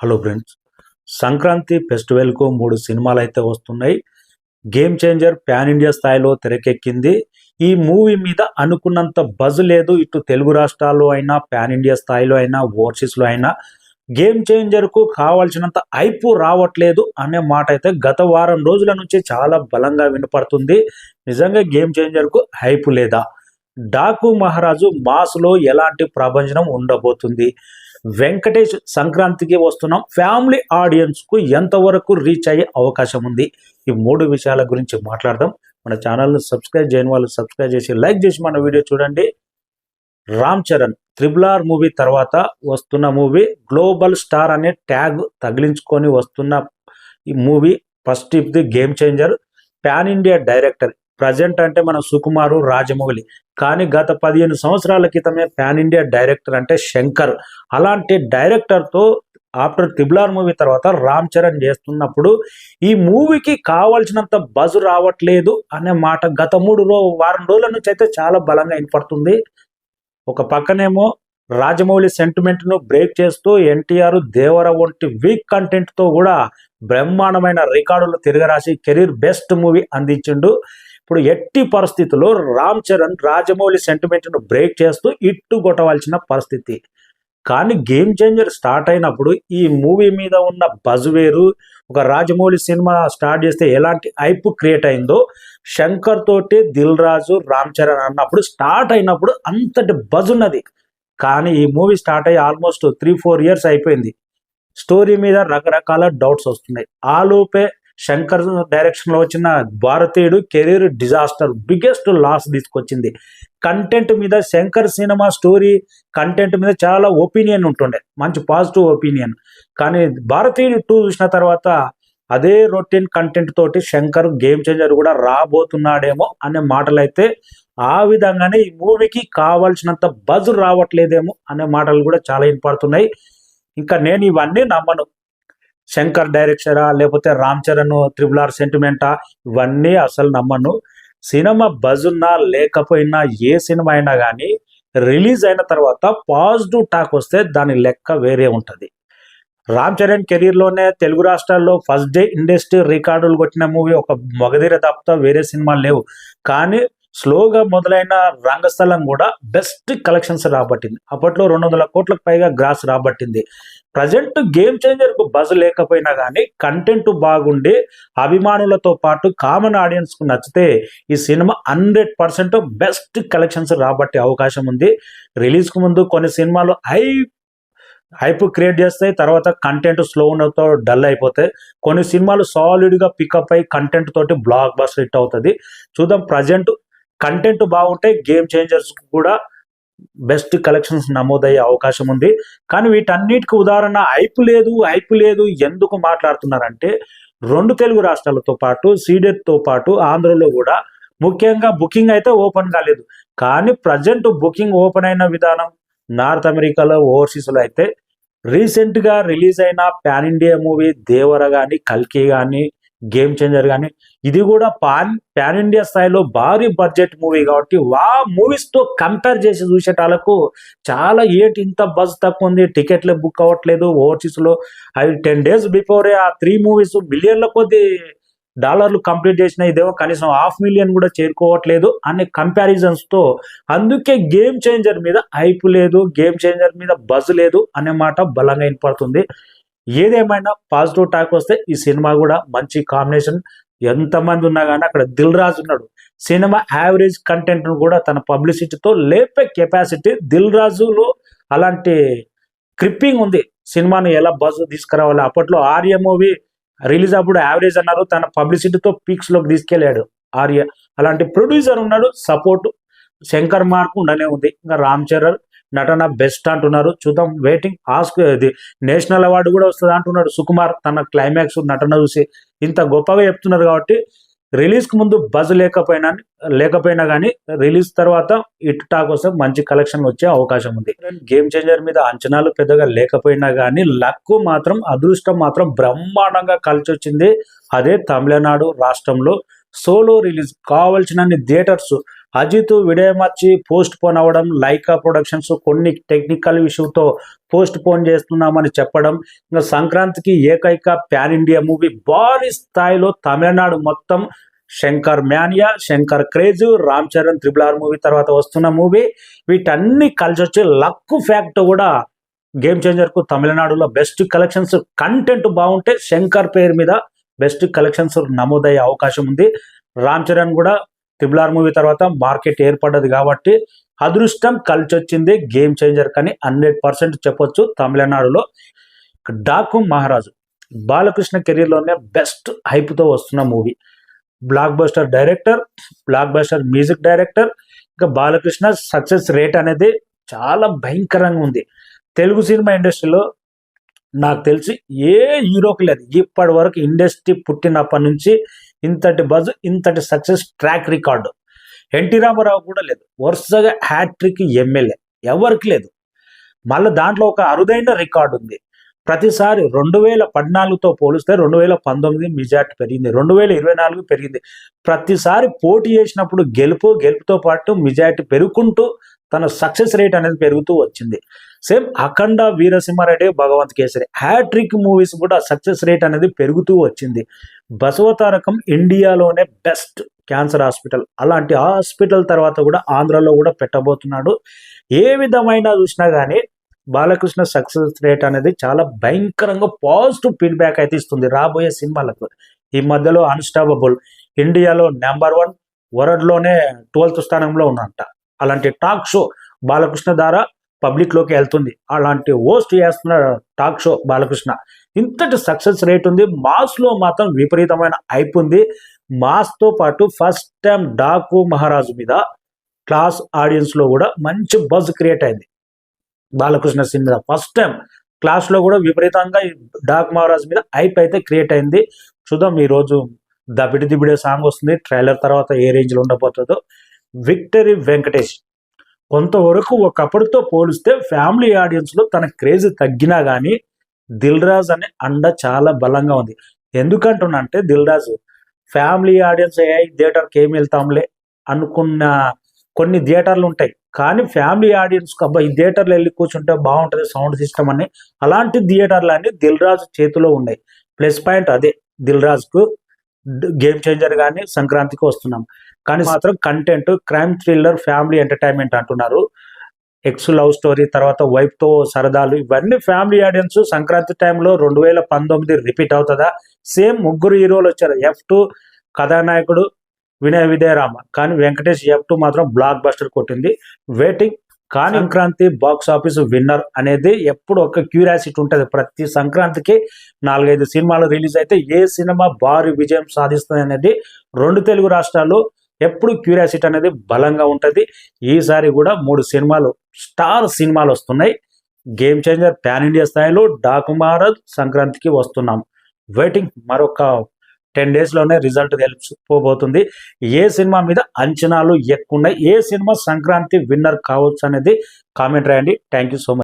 Hello friends, Sankranti ఫెస్టివల్కు 3 సినిమాలు అయితే వస్తున్నాయి. గేమ్ చేంజర్ పాన్ ఇండియా స్థాయిలో తెరకెక్కింది. ఈ మూవీ మీద అనుకున్నంత బజ్ లేదు. ఇటు తెలుగు రాష్ట్రాల్లో అయినా, పాన్ ఇండియా స్థాయిలో అయినా, ఓవర్సీస్లో అయినా గేమ్ చేంజర్కు కావాల్సినంత హైప్ రావట్లేదు అనే మాట అయితే గత వారం రోజుల నుంచి చాలా బలంగా వినపడుతుంది. నిజంగా గేమ్ చేంజర్కు హైప్ లేదా? డాకు మహారాజు మాస్లో ఎలాంటి ప్రభంజనం ఉండబోతుంది? వెంకటేష్ సంక్రాంతికి వస్తున్నాం ఫ్యామిలీ ఆడియన్స్కు ఎంతవరకు రీచ్ అయ్యే అవకాశం ఉంది? ఈ 3 విషయాల గురించి మాట్లాడదాం. మన ఛానల్ను సబ్స్క్రైబ్ చేయని వాళ్ళు సబ్స్క్రైబ్ చేసి లైక్ చేసి మన వీడియో చూడండి. రామ్ చరణ్ RRR మూవీ తర్వాత వస్తున్న మూవీ గ్లోబల్ స్టార్ అనే ట్యాగ్ తగిలించుకొని వస్తున్న ఈ movie first if the game changer. Pan India director present అంటే మన సుకుమారు, రాజమౌళి, కానీ గత 15 సంవత్సరాల క్రితమే పాన్ ఇండియా డైరెక్టర్ అంటే శంకర్. అలాంటి డైరెక్టర్తో ఆఫ్టర్ RRR మూవీ తర్వాత రామ్ చరణ్ చేస్తున్నప్పుడు ఈ మూవీకి కావాల్సినంత బజ్ రావట్లేదు అనే మాట గత వారం రోజుల నుంచి అయితే చాలా బలంగా వినపడుతుంది. ఒక పక్కనేమో రాజమౌళి సెంటిమెంట్ను బ్రేక్ చేస్తూ ఎన్టీఆర్, దేవర వంటి వీక్ కంటెంట్తో కూడా బ్రహ్మాండమైన రికార్డులు తిరగరాసి కెరీర్ బెస్ట్ మూవీ అందించిండు. ఇప్పుడు ఎట్టి పరిస్థితుల్లో రామ్ చరణ్ రాజమౌళి సెంటిమెంట్ను బ్రేక్ చేస్తూ ఇట్టు కొట్టవలసిన పరిస్థితి. కానీ గేమ్ చేంజర్ స్టార్ట్ అయినప్పుడు ఈ మూవీ మీద ఉన్న బజ్ వేరు. ఒక రాజమౌళి సినిమా స్టార్ట్ చేస్తే ఎలాంటి హైప్ క్రియేట్ అయిందో శంకర్ తోటి దిల్ రాజు, రామ్ చరణ్ అన్నప్పుడు స్టార్ట్ అయినప్పుడు అంతటి బజ్ ఉన్నది. కానీ ఈ మూవీ స్టార్ట్ అయ్యి ఆల్మోస్ట్ 3-4 ఇయర్స్ అయిపోయింది. స్టోరీ మీద రకరకాల డౌట్స్ వస్తున్నాయి. ఆలోపే శంకర్ డైరెక్షన్లో వచ్చిన భారతీయుడు కెరీర్ డిజాస్టర్, బిగ్గెస్ట్ లాస్ తీసుకొచ్చింది. కంటెంట్ మీద శంకర్ సినిమా స్టోరీ కంటెంట్ మీద చాలా ఒపీనియన్ ఉంటుండే, మంచి పాజిటివ్ ఒపీనియన్. కానీ భారతీయుడు 2 చూసిన తర్వాత అదే రొటీన్ కంటెంట్ తోటి శంకర్ గేమ్ చేంజర్ కూడా రాబోతున్నాడేమో అనే మాటలు అయితే, ఆ విధంగానే ఈ మూవీకి కావాల్సినంత బజ్ రావట్లేదేమో అనే మాటలు కూడా చాలా వినపడుతున్నాయి. ఇంకా నేను ఇవన్నీ నమ్మను. శంకర్ డైరెక్షరా లేకపోతే రామ్ చరణ్ RRR సెంటిమెంటా, ఇవన్నీ అసలు నమ్మను. సినిమా బజ్ ఉన్నా లేకపోయినా ఏ సినిమా అయినా కానీ రిలీజ్ అయిన తర్వాత పాజిటివ్ టాక్ వస్తే దాని లెక్క వేరే ఉంటుంది. రామ్ చరణ్ కెరీర్లోనే తెలుగు రాష్ట్రాల్లో ఫస్ట్ డే ఇండస్ట్రీ రికార్డులు కొట్టిన మూవీ ఒక మగధీర తప్ప వేరే సినిమాలు లేవు. కానీ స్లోగా మొదలైన రంగస్థలం కూడా బెస్ట్ కలెక్షన్స్ రాబట్టింది. అప్పట్లో 200 కోట్లకు పైగా గ్రాస్ రాబట్టింది. ప్రజెంట్ గేమ్ చేంజర్కు బజ్ లేకపోయినా కానీ కంటెంట్ బాగుండి అభిమానులతో పాటు కామన్ ఆడియన్స్కు నచ్చితే ఈ సినిమా 100% బెస్ట్ కలెక్షన్స్ రాబట్టే అవకాశం ఉంది. రిలీజ్కు ముందు కొన్ని సినిమాలు హైప్ క్రియేట్ చేస్తాయి, తర్వాత కంటెంట్ స్లో ఉన్నతో డల్ అయిపోతాయి. కొన్ని సినిమాలు సాలిడ్గా పికప్ అయ్యి కంటెంట్ తోటి బ్లాక్ బస్టర్ హిట్ అవుతుంది. చూద్దాం. ప్రజెంట్ కంటెంట్ బాగుంటే గేమ్ చేంజర్స్ కూడా బెస్ట్ కలెక్షన్స్ నమోదయ్యే అవకాశం ఉంది. కానీ వీటన్నిటికి ఉదాహరణ హైప్ లేదు ఎందుకు మాట్లాడుతున్నారంటే, 2 తెలుగు రాష్ట్రాలతో పాటు సీడెడ్తో పాటు ఆంధ్రలో కూడా ముఖ్యంగా బుకింగ్ అయితే ఓపెన్ కాలేదు. కానీ ప్రజెంట్ బుకింగ్ ఓపెన్ అయిన విధానం నార్త్ అమెరికాలో, ఓవర్సీస్లో అయితే రీసెంట్గా రిలీజ్ అయిన పాన్ ఇండియా మూవీ దేవర కానీ, కల్కి కానీ, గేమ్ చేంజర్ కానీ ఇది కూడా పాన్ ఇండియా స్థాయిలో భారీ బడ్జెట్ మూవీ కాబట్టి మూవీస్తో కంపేర్ చేసి చూసేటాలకు చాలా ఇంత బజ్ తక్కువ ఉంది, టికెట్లే బుక్ అవ్వట్లేదు ఓవర్సీస్లో. అవి 10 days బిఫోరే ఆ 3 మూవీస్ బిలియన్ల కొద్ది డాలర్లు కంప్లీట్ చేసిన, ఇదేమో కనీసం 500,000 కూడా చేరుకోవట్లేదు అనే కంపారిజన్స్తో అందుకే గేమ్ చేంజర్ మీద హైప్ లేదు, గేమ్ చేంజర్ మీద బజ్ లేదు అనే మాట బలంగా వినపడుతుంది. ఏదేమైనా పాజిటివ్ టాక్ వస్తే ఈ సినిమా కూడా మంచి కాంబినేషన్. ఎంతమంది ఉన్నా కానీ అక్కడ దిల్ రాజు ఉన్నాడు. సినిమా యావరేజ్ కంటెంట్ను కూడా తన పబ్లిసిటీతో లేపే కెపాసిటీ దిల్ రాజులో అలాంటి క్రిప్పింగ్ ఉంది. సినిమాను ఎలా బజ్ తీసుకురావాలి. అప్పట్లో ఆర్య మూవీ రిలీజ్ అప్పుడు యావరేజ్ అన్నారు, తన పబ్లిసిటీతో పీక్స్లోకి తీసుకెళ్ళాడు ఆర్య. అలాంటి ప్రొడ్యూసర్ ఉన్నాడు, సపోర్ట్ శంకర్ మార్క్ ఉండనే ఉంది. ఇంకా రామ్ చరణ్ నటన బెస్ట్ అంటున్నారు. చూద్దాం, వెయిటింగ్. ఇది నేషనల్ అవార్డు కూడా వస్తుంది అంటున్నాడు సుకుమార్. తన క్లైమాక్స్ నటన చూసి ఇంత గొప్పగా చెప్తున్నారు కాబట్టి రిలీజ్కి ముందు బజ్ లేకపోయినా కానీ రిలీజ్ తర్వాత ఇటు టాక్ వస్తే మంచి కలెక్షన్ వచ్చే అవకాశం ఉంది. గేమ్ చేంజర్ మీద అంచనాలు పెద్దగా లేకపోయినా కానీ లక్ మాత్రం, అదృష్టం మాత్రం బ్రహ్మాండంగా కలిసి వచ్చింది. అదే తమిళనాడు రాష్ట్రంలో సోలో రిలీజ్ కావాల్సినన్ని theatres Ajith Vidaamuyarchi postpone అవ్వడం, లైకా ప్రొడక్షన్స్ కొన్ని టెక్నికల్ ఇష్యూతో పోస్ట్ పోన్ చేస్తున్నామని చెప్పడం, ఇంకా సంక్రాంతికి ఏకైక ప్యాన్ ఇండియా మూవీ భారీ స్థాయిలో తమిళనాడు మొత్తం Shankar mania, Shankar craze, Ram Charan RRR movie తర్వాత వస్తున్న మూవీ, వీటన్ని కలిసి వచ్చి లక్ ఫ్యాక్ట్ కూడా గేమ్ చేంజర్ కు తమిళనాడులో బెస్ట్ కలెక్షన్స్, కంటెంట్ బాగుంటే శంకర్ పేరు మీద బెస్ట్ కలెక్షన్స్ నమోదయ్యే అవకాశం ఉంది. రామ్ చరణ్ కూడా RRR మూవీ తర్వాత మార్కెట్ ఏర్పడ్డది కాబట్టి అదృష్టం కలిసి వచ్చింది గేమ్ చేంజర్ కానీ 100% చెప్పొచ్చు. తమిళనాడులో డాకు మహారాజు బాలకృష్ణ కెరీర్లోనే బెస్ట్ హైప్తో వస్తున్న movie. Block buster director, block buster music director, ఇంకా బాలకృష్ణ సక్సెస్ రేట్ అనేది చాలా భయంకరంగా ఉంది. తెలుగు సినిమా ఇండస్ట్రీలో నాకు తెలిసి ఏ హీరోకి లేదు ఇప్పటి వరకు, ఇండస్ట్రీ పుట్టినప్పటి నుంచి ఇంతటి బజ్, ఇంతటి success track record NT Ramarao కూడా లేదు. వరుసగా హ్యాట్రిక్ ఎమ్మెల్యే ఎవరికి లేదు. మళ్ళీ దాంట్లో ఒక అరుదైన రికార్డు ఉంది. ప్రతిసారి 2014తో పోలిస్తే 2019 మెజార్టీ పెరిగింది, 2024 పెరిగింది. ప్రతిసారి పోటీ చేసినప్పుడు గెలుపుతో పాటు మెజార్టీ పెరుగుకుంటూ తన సక్సెస్ రేట్ అనేది పెరుగుతూ వచ్చింది. సేమ్ అఖండ, వీరసింహారెడ్డి, భగవంత్ కేసరి హ్యాట్రిక్ మూవీస్ కూడా సక్సెస్ రేట్ అనేది పెరుగుతూ వచ్చింది. బసవతారకం ఇండియాలోనే బెస్ట్ క్యాన్సర్ హాస్పిటల్, అలాంటి హాస్పిటల్ తర్వాత కూడా ఆంధ్రాలో కూడా పెట్టబోతున్నాడు. ఏ విధమైన చూసినా కానీ బాలకృష్ణ సక్సెస్ రేట్ అనేది చాలా భయంకరంగా పాజిటివ్ ఫీడ్బ్యాక్ అయితే ఇస్తుంది రాబోయే సినిమాలకు. ఈ మధ్యలో అన్స్టాపబుల్ ఇండియాలో నెంబర్ 1, వరల్డ్లోనే 12th స్థానంలో ఉన్నంట. అలాంటి టాక్ షో బాలకృష్ణ ద్వారా పబ్లిక్లోకి వెళ్తుంది. అలాంటి హోస్ట్ చేస్తున్న టాక్ షో బాలకృష్ణ. ఇంతటి సక్సెస్ రేట్ ఉంది. మాస్లో మాత్రం విపరీతమైన హైప్ ఉంది. మాస్తో పాటు ఫస్ట్ టైం డాకు మహారాజు మీద క్లాస్ ఆడియన్స్లో కూడా మంచి బజ్ క్రియేట్ అయింది. బాలకృష్ణ సినిమా ఫస్ట్ టైం క్లాస్లో కూడా విపరీతంగా డాకు మహారాజు మీద హైప్ అయితే క్రియేట్ అయింది. చూద్దాం, ఈరోజు దబిడి దిబిడే సాంగ్ వస్తుంది. ట్రైలర్ తర్వాత ఏ రేంజ్లో ఉండబోతుందో. విక్టరీ వెంకటేష్ కొంతవరకు ఒకప్పటితో పోలిస్తే ఫ్యామిలీ ఆడియన్స్లో తన క్రేజ్ తగ్గినా కానీ దిల్ రాజు అనే అండ చాలా బలంగా ఉంది. ఎందుకంటున్నా అంటే దిల్ రాజు ఫ్యామిలీ ఆడియన్స్ థియేటర్కి ఏమి వెళ్తాంలే అనుకున్న కొన్ని థియేటర్లు ఉంటాయి, కానీ ఫ్యామిలీ ఆడియన్స్కి అబ్బా ఈ థియేటర్లో వెళ్ళి కూర్చుంటే బాగుంటుంది సౌండ్ సిస్టమ్ అని, అలాంటి థియేటర్లు అన్ని దిల్ రాజు చేతిలో ఉన్నాయి. ప్లస్ పాయింట్ అదే దిల్ రాజుకు గేమ్ చేంజర్ కానీ సంక్రాంతికి వస్తున్నాం. కానీ మాత్రం content crime thriller family entertainment అంటున్నారు. ఎక్స్ లవ్ స్టోరీ తర్వాత వైఫ్తో సరదాలు, ఇవన్నీ ఫ్యామిలీ ఆడియన్స్ సంక్రాంతి టైంలో 2019 రిపీట్ అవుతుందా? సేమ్ ముగ్గురు హీరోలు వచ్చారు. F2 కథానాయకుడు వినయ రామ, కానీ వెంకటేష్ F2 మాత్రం బ్లాక్ బస్టర్ కొట్టింది. వెయిటింగ్. కానీ సంక్రాంతి బాక్స్ ఆఫీస్ విన్నర్ అనేది ఎప్పుడు ఒక క్యూరియాసిటీ ఉంటుంది. ప్రతి సంక్రాంతికి 4-5 సినిమాలు రిలీజ్ అయితే ఏ సినిమా భారీ విజయం సాధిస్తుంది అనేది 2 తెలుగు రాష్ట్రాల్లో ఎప్పుడు క్యూరియాసిటీ అనేది బలంగా ఉంటుంది. ఈసారి కూడా 3 సినిమాలు స్టార్ సినిమాలు వస్తున్నాయి. గేమ్ చేంజర్ ప్యాన్ ఇండియా స్థాయిలో, డాకు మహారాజ్ సంక్రాంతికి వస్తున్నాం. వెయిటింగ్. మరొక 10 డేస్లోనే రిజల్ట్ తెలిసిపోబోతుంది. ఏ సినిమా మీద అంచనాలు ఎక్కువ ఉన్నాయి, ఏ సినిమా సంక్రాంతి విన్నర్ కావచ్చు అనేది కామెంట్ రాయండి. Thank you so much.